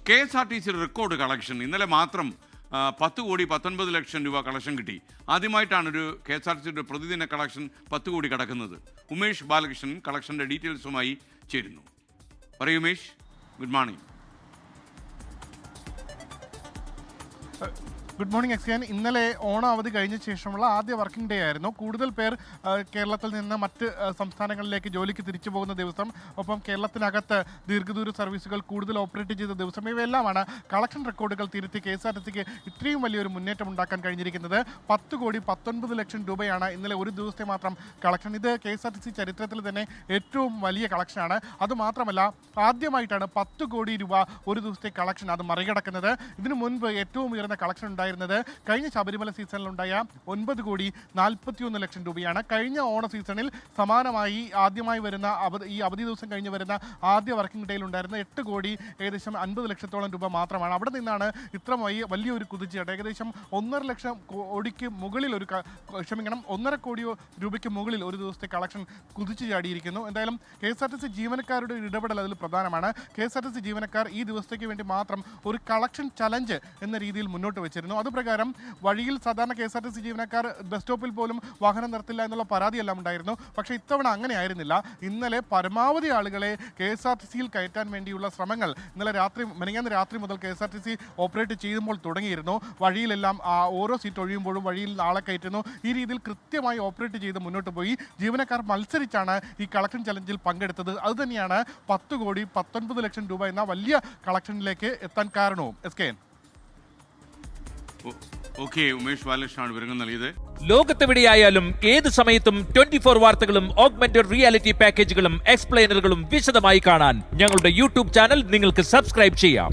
KSRTC record collection ഇന്നലെ മാത്രം 10,19,00,000 രൂപ കളക്ഷൻ കിട്ടി. ആദ്യമായിട്ടാണ് ഒരു KSRTCയുടെ പ്രതിദിന കളക്ഷൻ 10 കോടി കടക്കുന്നത്. ഉമേഷ് ബാലകൃഷ്ണൻ കളക്ഷൻ്റെ ഡീറ്റെയിൽസുമായി ചേരുന്നു. പറയൂ Umesh, good morning. Good morning എക്സ്കാൻ. ഇന്നലെ ഓണം അവധി കഴിഞ്ഞ ശേഷമുള്ള ആദ്യ വർക്കിംഗ് ഡേ ആയിരുന്നു. കൂടുതൽ പേർ കേരളത്തിൽ നിന്ന് മറ്റ് സംസ്ഥാനങ്ങളിലേക്ക് ജോലിക്ക് തിരിച്ചു പോകുന്ന ദിവസം, ഒപ്പം കേരളത്തിനകത്ത് ദീർഘദൂര സർവീസുകൾ കൂടുതൽ ഓപ്പറേറ്റ് ചെയ്ത ദിവസം, ഇവയെല്ലാമാണ് കളക്ഷൻ റെക്കോർഡുകൾ തിരുത്തി KSRTCക്ക് ഇത്രയും വലിയൊരു മുന്നേറ്റം ഉണ്ടാക്കാൻ കഴിഞ്ഞിരിക്കുന്നത്. 10,19,00,000 രൂപയാണ് ഇന്നലെ ഒരു ദിവസത്തെ മാത്രം കളക്ഷൻ. ഇത് KSRTC ചരിത്രത്തിൽ തന്നെ ഏറ്റവും വലിയ കളക്ഷനാണ്. അതുമാത്രമല്ല, ആദ്യമായിട്ടാണ് 10 കോടി രൂപ ഒരു ദിവസത്തെ കളക്ഷൻ അത് മറികടക്കുന്നത്. ഇതിനു മുൻപ് ഏറ്റവും ഉയർന്ന കളക്ഷൻ ഉണ്ടായിരുന്നത് കഴിഞ്ഞ ശബരിമല സീസണിലുണ്ടായ 9,41,00,000 രൂപയാണ്. കഴിഞ്ഞ ഓണ സീസണിൽ സമാനമായി ആദ്യമായി വരുന്ന ഈ അവധി ദിവസം കഴിഞ്ഞ് വരുന്ന ആദ്യ വർക്കിംഗ് ഡേയിൽ ഉണ്ടായിരുന്ന 8 കോടി ഏകദേശം 50,00,000 രൂപ മാത്രമാണ്. അവിടെ നിന്നാണ് ഇത്ര വലിയൊരു കുതിച്ചുചാട്ടം. ഏകദേശം 1.5 ലക്ഷം കോടിക്ക് മുകളിൽ 1.5 കോടി രൂപയ്ക്ക് മുകളിൽ ഒരു ദിവസത്തെ കളക്ഷൻ കുതിച്ചു ചാടിയിരിക്കുന്നു. എന്തായാലും KSRTC ജീവനക്കാരുടെ ഇടപെടൽ അതിൽ പ്രധാനമാണ്. KSRTC ജീവനക്കാർ ഈ ദിവസത്തേക്ക് വേണ്ടി മാത്രം ഒരു കളക്ഷൻ ചലഞ്ച് എന്ന രീതിയിൽ മുന്നോട്ട് വെച്ചിരുന്നു. അതുപ്രകാരം വഴിയിൽ സാധാരണ KSRTC ജീവനക്കാർ ബസ് സ്റ്റോപ്പിൽ പോലും വാഹനം നിർത്തില്ല എന്നുള്ള പരാതിയെല്ലാം ഉണ്ടായിരുന്നു. പക്ഷേ ഇത്തവണ അങ്ങനെ ആയിരുന്നില്ല. ഇന്നലെ പരമാവധി ആളുകളെ KSRTCയിൽ കയറ്റാൻ വേണ്ടിയുള്ള ശ്രമങ്ങൾ മെനഞ്ഞാന്ന് രാത്രി മുതൽ KSRTC ഓപ്പറേറ്റ് ചെയ്യുമ്പോൾ തുടങ്ങിയിരുന്നു. വഴിയിലെല്ലാം ഓരോ സീറ്റ് ഒഴിയുമ്പോഴും വഴിയിൽ ആളെ കയറ്റുന്നു. ഈ രീതിയിൽ കൃത്യമായി ഓപ്പറേറ്റ് ചെയ്ത് മുന്നോട്ട് പോയി. ജീവനക്കാർ മത്സരിച്ചാണ് ഈ കളക്ഷൻ ചലഞ്ചിൽ പങ്കെടുത്തത്. അതുതന്നെയാണ് 10,19,00,000 രൂപ എന്ന വലിയ കളക്ഷനിലേക്ക് എത്താൻ കാരണവും. ഓക്കെ, ഉമേഷ് ബാലകൃഷ്ണനാണ് വിവരങ്ങൾ നൽകിയത്. ലോകത്തെവിടെയായാലും ഏത് സമയത്തും 24 വാർത്തകളും ഓഗ്മെന്റഡ് റിയാലിറ്റി പാക്കേജുകളും എക്സ്പ്ലെയിനറുകളും വിശദമായി കാണാൻ ഞങ്ങളുടെ യൂട്യൂബ് ചാനൽ നിങ്ങൾക്ക് സബ്സ്ക്രൈബ് ചെയ്യാം.